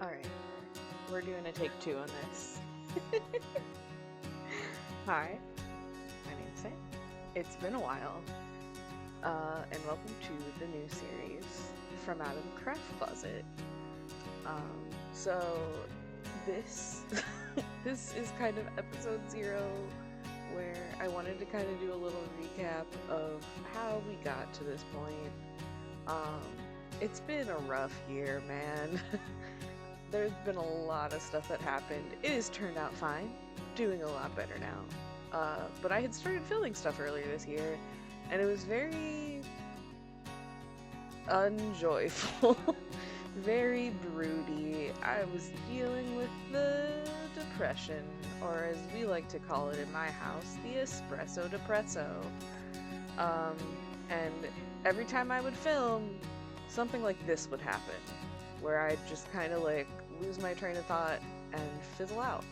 Alright, we're doing a take two on this. Hi, my name's Sam. It's been a while, and welcome to the new series from out of the craft closet. So this this is kind of episode 0, where I wanted to kind of do a little recap of how we got to this point. It's been a rough year, man. There's been a lot of stuff that happened. It has turned out fine, doing a lot better now. But I had started filming stuff earlier this year, and it was very unjoyful, very broody. I was dealing with the depression, or as we like to call it in my house, the espresso depresso. And every time I would film, something like this would happen, where I'd just kind of like lose my train of thought and fizzle out.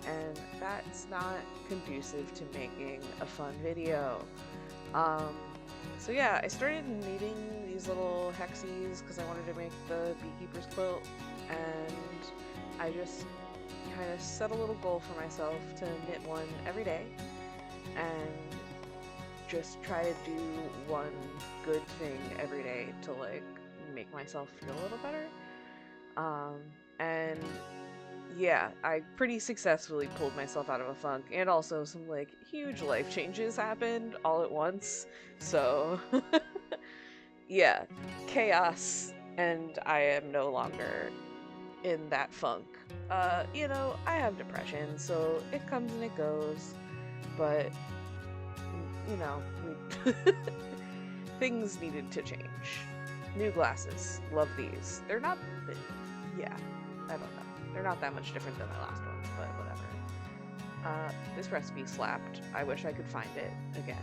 And that's not conducive to making a fun video. So yeah, I started knitting these little Hexies because I wanted to make the beekeeper's quilt, and I just kind of set a little goal for myself to knit one every day and just try to do one good thing every day to like make myself feel a little better. And yeah, I pretty successfully pulled myself out of a funk, and also some like huge life changes happened all at once. So yeah, chaos, and I am no longer in that funk. I have depression, so it comes and it goes, but we things needed to change. New glasses. Love these. They're not... Yeah, I don't know. They're not that much different than my last ones, but whatever. This recipe slapped. I wish I could find it again.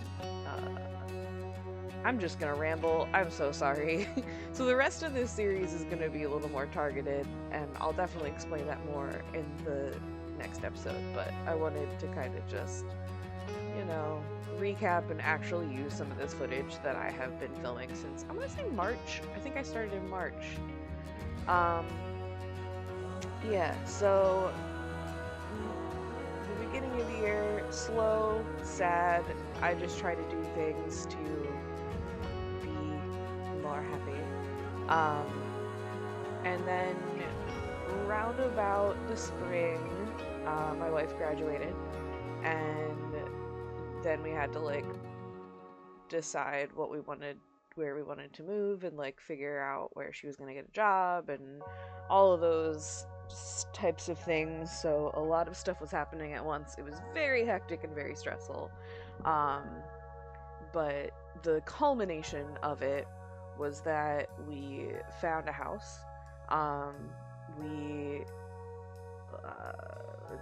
I'm just gonna ramble. I'm so sorry. So the rest of this series is gonna be a little more targeted, and I'll definitely explain that more in the next episode, but I wanted to kind of just, recap and actually use some of this footage that I have been filming since, I'm gonna say March. I think I started in March. Yeah, so the beginning of the year, slow, sad. I just try to do things to be more happy. And then round about the spring, my wife graduated, and then we had to like decide what we wanted, where we wanted to move, and like figure out where she was going to get a job and all of those types of things. So a lot of stuff was happening at once. It was very hectic and very stressful. But the culmination of it was that we found a house. We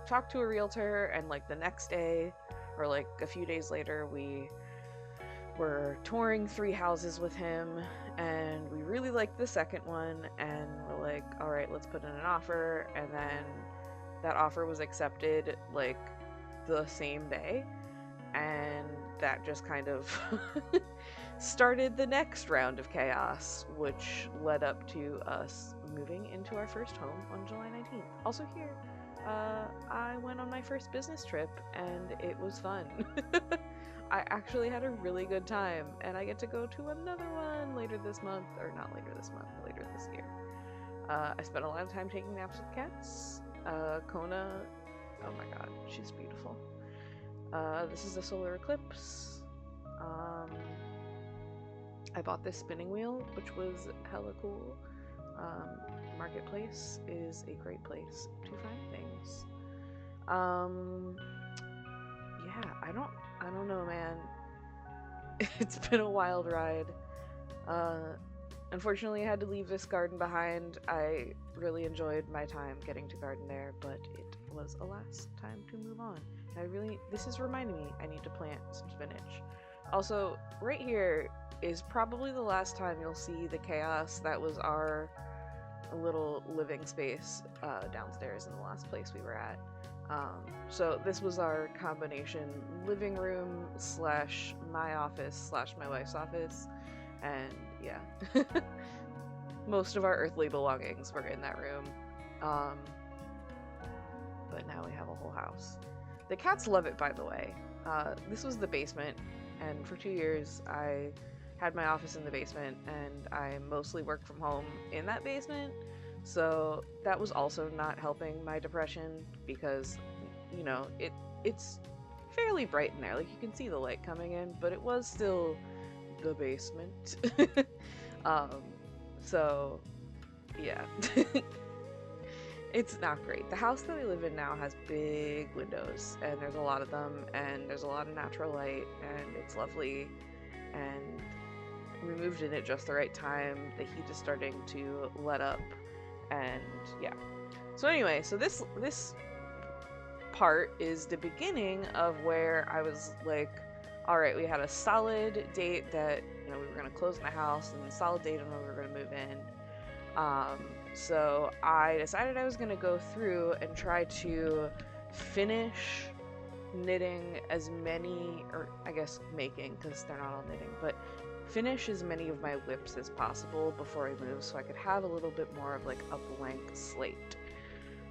talked to a realtor, and like the next day or like a few days later, we were touring 3 houses with him, and we really liked the second one, and we're like, all right, let's put in an offer. And then that offer was accepted like the same day, and that just kind of started the next round of chaos, which led up to us moving into our first home on July 19th. Also here, I went on my first business trip, and it was fun. I actually had a really good time, and I get to go to another one later this month, or not later this month, later this year. I spent a lot of time taking naps with cats. Kona, oh my god, she's beautiful. This is a solar eclipse. I bought this spinning wheel, which was hella cool. Marketplace is a great place to find things. Yeah, I don't know, man. It's been a wild ride. Unfortunately, I had to leave this garden behind. I really enjoyed my time getting to garden there, but it was a last time to move on. This is reminding me I need to plant some spinach. Also, right here is probably the last time you'll see the chaos that was our little living space downstairs in the last place we were at. So this was our combination living room slash my office slash my wife's office, and yeah. Most of our earthly belongings were in that room. Um, but now we have a whole house. The cats love it, by the way. This was the basement, and for 2 years I had my office in the basement, and I mostly worked from home in that basement. So that was also not helping my depression because, you know, it's fairly bright in there. Like you can see the light coming in, but it was still the basement. um, so yeah. It's not great. The house that we live in now has big windows, and there's a lot of them, and there's a lot of natural light, and it's lovely. And we moved in at just the right time. The heat is starting to let up, and yeah. So anyway, so this part is the beginning of where I was like, all right, we had a solid date that, you know, we were gonna close in the house, and a solid date on when we were gonna move in. So I decided I was going to go through and try to finish knitting as many, or I guess making, because they're not all knitting, but finish as many of my whips as possible before I move so I could have a little bit more of like a blank slate.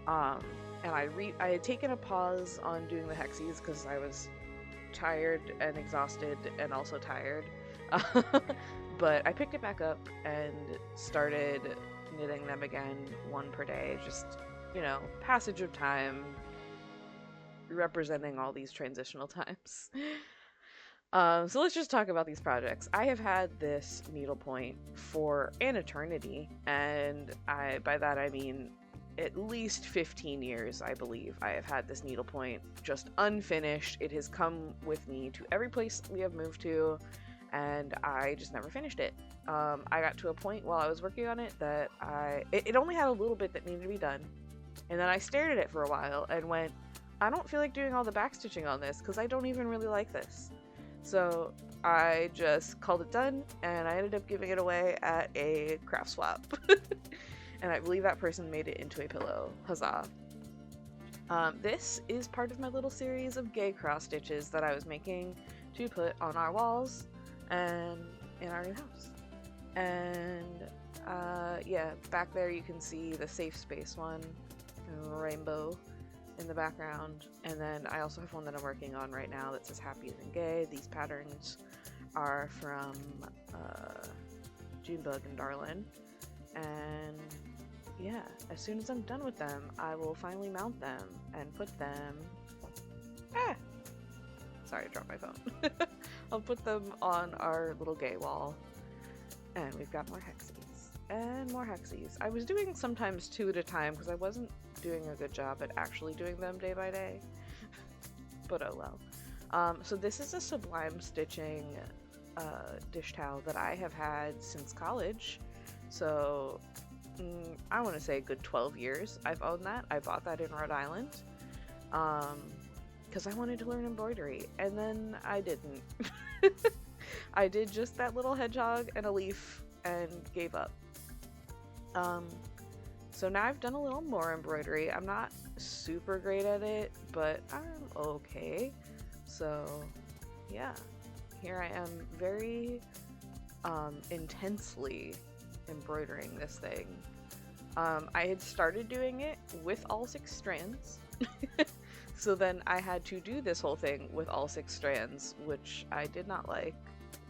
And I had taken a pause on doing the Hexies because I was tired and exhausted and also tired. But I picked it back up and started knitting them again, one per day, just, you know, passage of time, representing all these transitional times. So let's just talk about these projects. I have had this needlepoint for an eternity, and by that I mean at least 15 years, I believe. I have had this needlepoint just unfinished. It has come with me to every place we have moved to, and I just never finished it. I got to a point while I was working on it that it only had a little bit that needed to be done, and then I stared at it for a while and went, I don't feel like doing all the backstitching on this because I don't even really like this. So I just called it done, and I ended up giving it away at a craft swap. And I believe that person made it into a pillow. Huzzah. This is part of my little series of gay cross stitches that I was making to put on our walls and in our new house. And yeah, back there you can see the safe space one, rainbow in the background. And then I also have one that I'm working on right now that says happy and gay. These patterns are from Junebug and Darlin. And yeah, as soon as I'm done with them, I will finally mount them and put them... Sorry, I dropped my phone. I'll put them on our little gay wall. And we've got more Hexies. And more Hexies. I was doing sometimes 2 at a time because I wasn't doing a good job at actually doing them day by day. But oh well. So this is a Sublime Stitching dish towel that I have had since college. So I want to say a good 12 years I've owned that. I bought that in Rhode Island because I wanted to learn embroidery, and then I didn't. I did just that little hedgehog and a leaf and gave up. So now I've done a little more embroidery. I'm not super great at it, but I'm okay. So yeah, here I am very intensely embroidering this thing. I had started doing it with all 6 strands. So then I had to do this whole thing with all 6 strands, which I did not like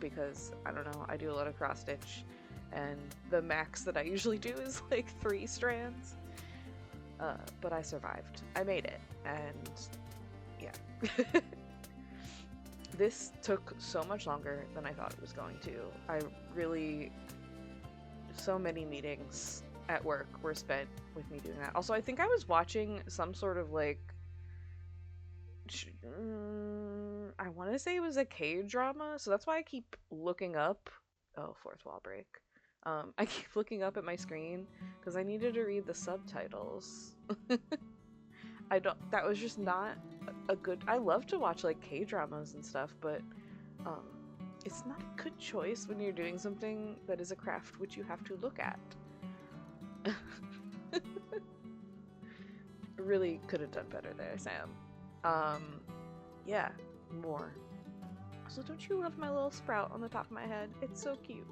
because, I don't know, I do a lot of cross stitch and the max that I usually do is like 3 strands. But I survived. I made it, and yeah. This took so much longer than I thought it was going to. So many meetings at work were spent with me doing that. Also, I think I was watching some sort of like, I want to say it was a K-drama, so that's why I keep looking up. Oh, fourth wall break. I keep looking up at my screen because I needed to read the subtitles. That was just not a good, I love to watch like K-dramas and stuff, but it's not a good choice when you're doing something that is a craft which you have to look at. Really could have done better there, Sam. Yeah, more. So don't you love my little sprout on the top of my head? It's so cute.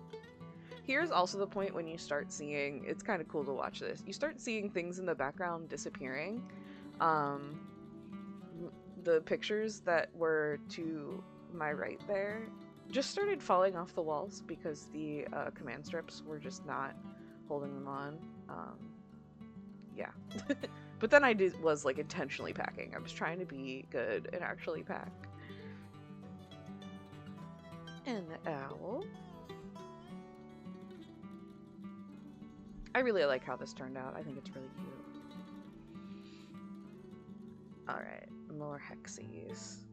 Here's also the point when you start seeing, it's kind of cool to watch this. You start seeing things in the background disappearing. Um, the pictures that were to my right there just started falling off the walls because the command strips were just not holding them on. Yeah. But then was like intentionally packing. I was trying to be good and actually pack. And the owl. I really like how this turned out. I think it's really cute. Alright, more Hexies.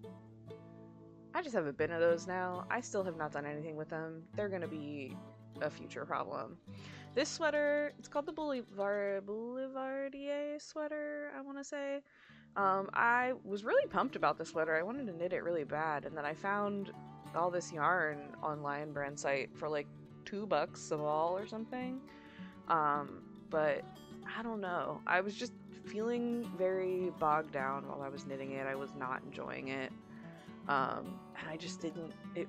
I just have a bin of those now. I still have not done anything with them. They're gonna be a future problem. This sweater, it's called the Boulevardier sweater, I want to say. I was really pumped about the sweater. I wanted to knit it really bad, and then I found all this yarn on Lion Brand site for like $2 a ball or something. But I don't know. I was just feeling very bogged down while I was knitting it. I was not enjoying it. And I just didn't, it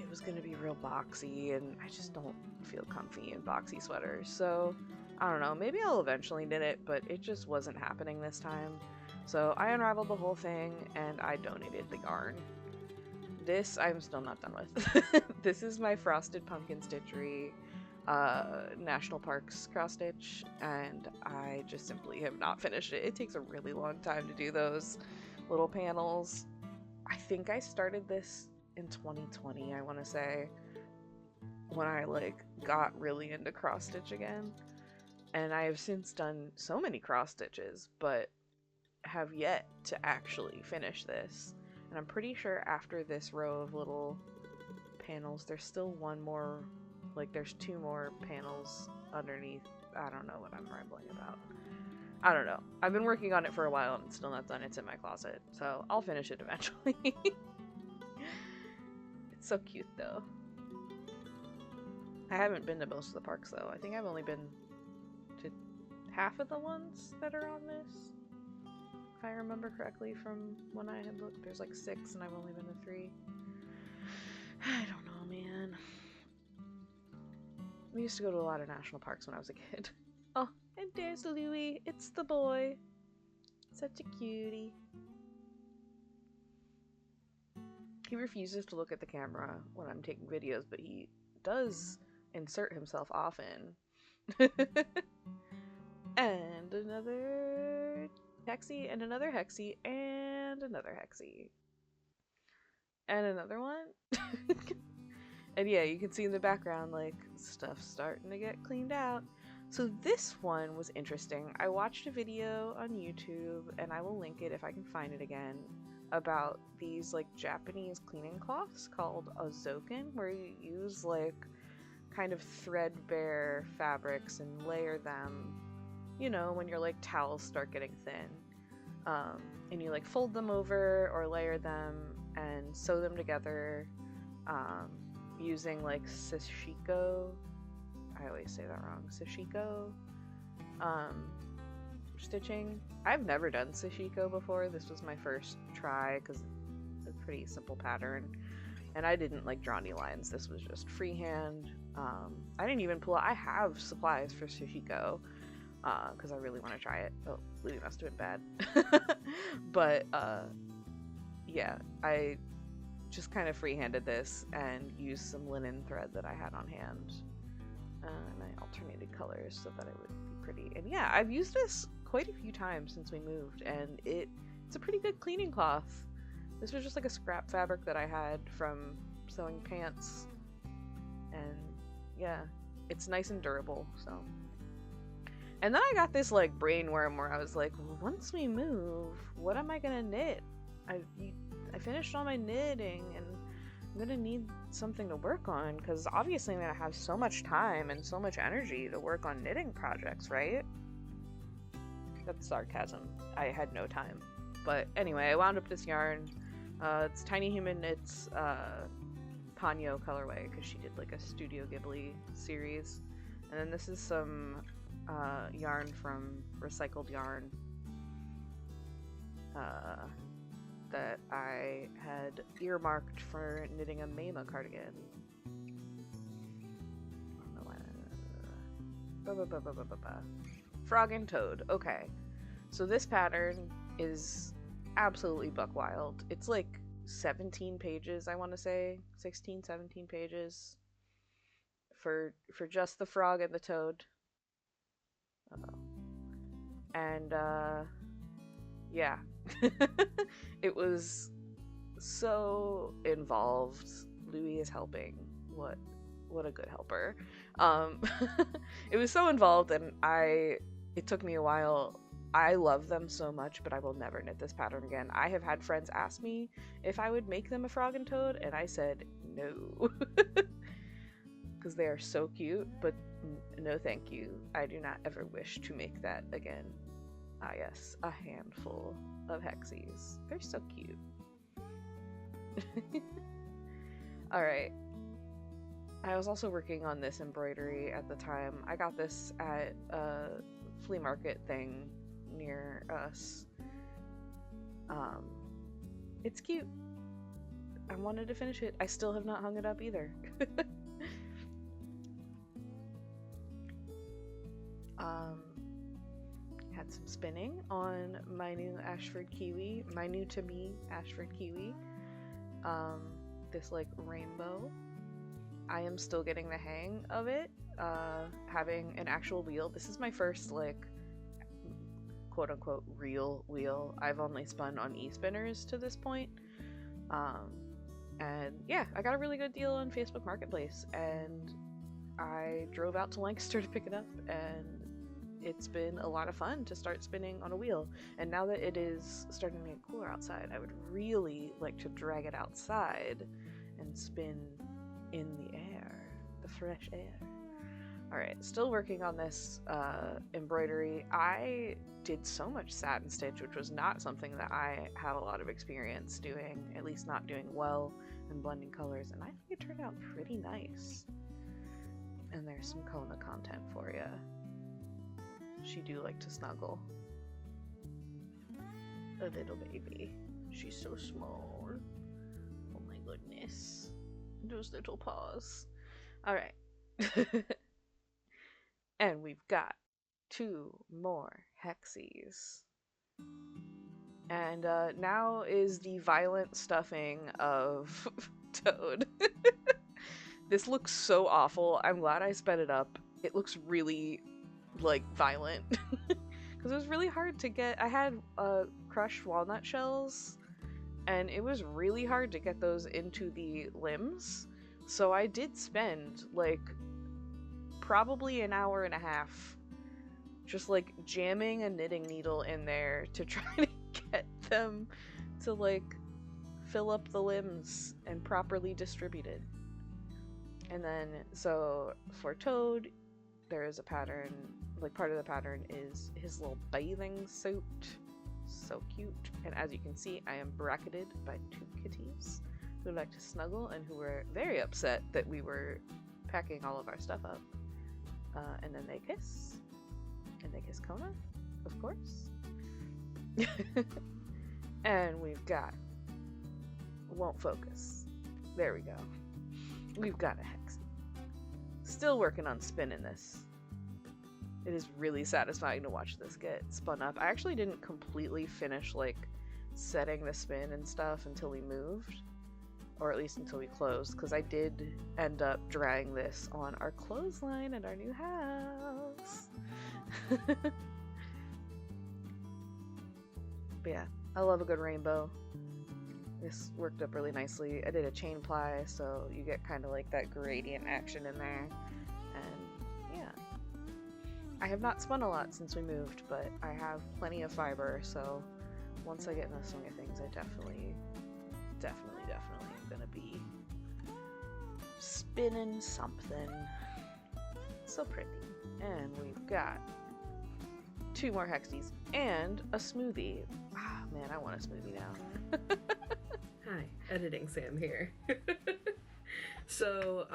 was going to be real boxy, and I just don't feel comfy in boxy sweaters. So I don't know, maybe I'll eventually knit it, but it just wasn't happening this time. So I unraveled the whole thing and I donated the yarn. This I'm still not done with. This is my Frosted Pumpkin Stitchery National Parks cross stitch, and I just simply have not finished it. It takes a really long time to do those little panels. I think I started this in 2020, I want to say, when I like got really into cross stitch again. And I have since done so many cross stitches, but have yet to actually finish this. And I'm pretty sure after this row of little panels, there's still one more, like there's 2 more panels underneath. I don't know what I'm rambling about. I don't know. I've been working on it for a while and it's still not done. It's in my closet, so I'll finish it eventually. It's so cute though. I haven't been to most of the parks though. I think I've only been to half of the ones that are on this. If I remember correctly from when I had looked, there's like 6 and I've only been to 3. I don't know, man. We used to go to a lot of national parks when I was a kid. Oh, and there's Louie. It's the boy. Such a cutie. He refuses to look at the camera when I'm taking videos, but he does insert himself often. And another Hexie, and another Hexie, and another Hexie. And another one. And yeah, you can see in the background, like, stuff's starting to get cleaned out. So this one was interesting. I watched a video on YouTube, and I will link it if I can find it again, about these, like, Japanese cleaning cloths called azoken, where you use, like, kind of threadbare fabrics and layer them, you know, when your, like, towels start getting thin. And you, like, fold them over or layer them and sew them together, using, like, sashiko. I always say that wrong. Sashiko stitching. I've never done sashiko before. This was my first try because it's a pretty simple pattern. And I didn't like draw any lines. This was just freehand. I didn't even pull out. I have supplies for sashiko because I really want to try it. Oh, Louis must have been bad. But yeah, I just kind of freehanded this and used some linen thread that I had on hand. And I alternated colors so that it would be pretty. And yeah, I've used this quite a few times since we moved, and it's a pretty good cleaning cloth. This was just like a scrap fabric that I had from sewing pants, and yeah, it's nice and durable. So, and then I got this like brain worm where I was like, well, once we move, what am I gonna knit? I finished all my knitting, and I'm gonna need something to work on because obviously I'm gonna have so much time and so much energy to work on knitting projects, right? That's sarcasm. I had no time. But anyway, I wound up this yarn. It's Tiny Human Knits Ponyo colorway because she did like a Studio Ghibli series. And then this is some yarn from Recycled Yarn that I had earmarked for knitting a Mema cardigan. I don't know why that Frog and Toad. Okay. So this pattern is absolutely buck wild. It's like 17 pages, I want to say. 16, 17 pages for just the frog and the toad. Uh-oh. And yeah. It was so involved. Louis is helping. What a good helper. Um it was so involved, and it took me a while. I love them so much, but I will never knit this pattern again. I have had friends ask me if I would make them a frog and toad, and I said no. Because they are so cute, but no thank you. I do not ever wish to make that again. Ah yes, a handful of Hexies. They're so cute. Alright. I was also working on this embroidery at the time. I got this at a flea market thing near us. It's cute. I wanted to finish it. I still have not hung it up either. Had some spinning on my new Ashford Kiwi, my new to me Ashford Kiwi. This like rainbow. I am still getting the hang of it, having an actual wheel. This is my first like quote unquote real wheel. I've only spun on e-spinners to this point. And yeah, I got a really good deal on Facebook Marketplace, and I drove out to Lancaster to pick it up, and it's been a lot of fun to start spinning on a wheel. And now that it is starting to get cooler outside, I would really like to drag it outside and spin in the air, the fresh air. Alright, still working on this embroidery. I did so much satin stitch, which was not something that I had a lot of experience doing, at least not doing well in blending colors, and I think it turned out pretty nice. And there's some Kona content for you. She do like to snuggle. A little baby. She's so small. Oh my goodness. Those little paws. Alright. And we've got 2 more Hexies. And now is the violent stuffing of Toad. This looks so awful. I'm glad I sped it up. It looks really, like, violent. Because it was really hard to get. I had crushed walnut shells, and it was really hard to get those into the limbs. So I did spend, like, probably an hour and a half just, like, jamming a knitting needle in there to try to get them to, like, fill up the limbs and properly distributed. And then, so, for Toad, there is a pattern, like, part of the pattern is his little bathing suit. So cute. And as you can see, I am bracketed by 2 kitties who like to snuggle and who were very upset that we were packing all of our stuff up. And then they kiss. And they kiss Kona, of course. And we've got... Won't focus. There we go. We've got a Hexie. Still working on spinning this. It is really satisfying to watch this get spun up. I actually didn't completely finish, like, setting the spin and stuff until we moved. Or at least until we closed, because I did end up drying this on our clothesline at our new house. But yeah, I love a good rainbow. This worked up really nicely. I did a chain ply, so you get kind of like that gradient action in there. And yeah. I have not spun a lot since we moved, but I have plenty of fiber, so once I get in the swing of things, I definitely am gonna be spinning something. So pretty. And we've got 2 more Hexies and a smoothie. Ah, man, I want a smoothie now. Hi, editing Sam here. So,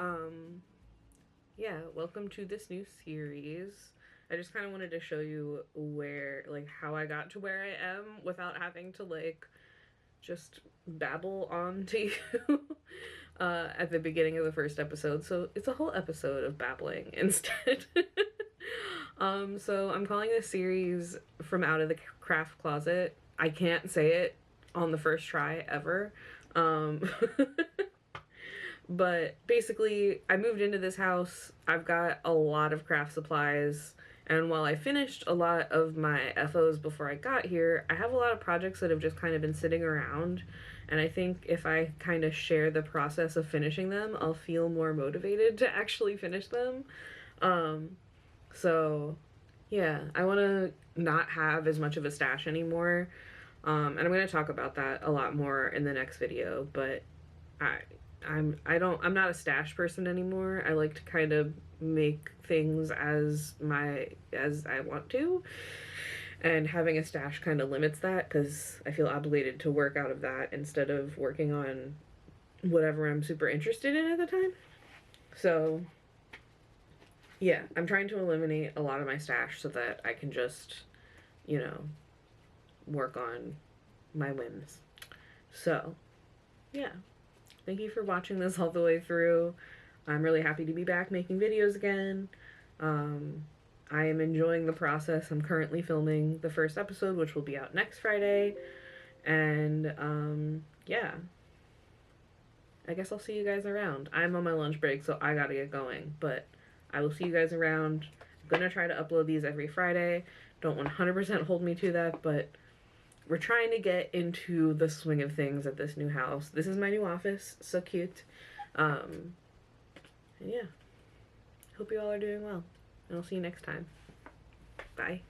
yeah, welcome to this new series. I just kind of wanted to show you where, like, how I got to where I am without having to, like, just babble on to you at the beginning of the first episode. So it's a whole episode of babbling instead. So I'm calling this series From Out of the Craft Closet. I can't say it on the first try ever. Um, but basically, I moved into this house. I've got a lot of craft supplies. And while I finished a lot of my FOs before I got here, I have a lot of projects that have just kind of been sitting around. And I think if I kind of share the process of finishing them, I'll feel more motivated to actually finish them. Um, so, yeah, I want to not have as much of a stash anymore. And I'm going to talk about that a lot more in the next video, but I I'm not a stash person anymore. I like to kind of make things as I want to. And having a stash kind of limits that cuz I feel obligated to work out of that instead of working on whatever I'm super interested in at the time. So, yeah, I'm trying to eliminate a lot of my stash so that I can just, you know, work on my whims. So, yeah. Thank you for watching this all the way through. I'm really happy to be back making videos again. I am enjoying the process. I'm currently filming the first episode, which will be out next Friday. And, yeah. I guess I'll see you guys around. I'm on my lunch break, so I gotta get going. But I will see you guys around. I'm gonna try to upload these every Friday. Don't 100% hold me to that, but we're trying to get into the swing of things at this new house. This is my new office. So cute. And yeah. Hope you all are doing well. And I'll see you next time. Bye.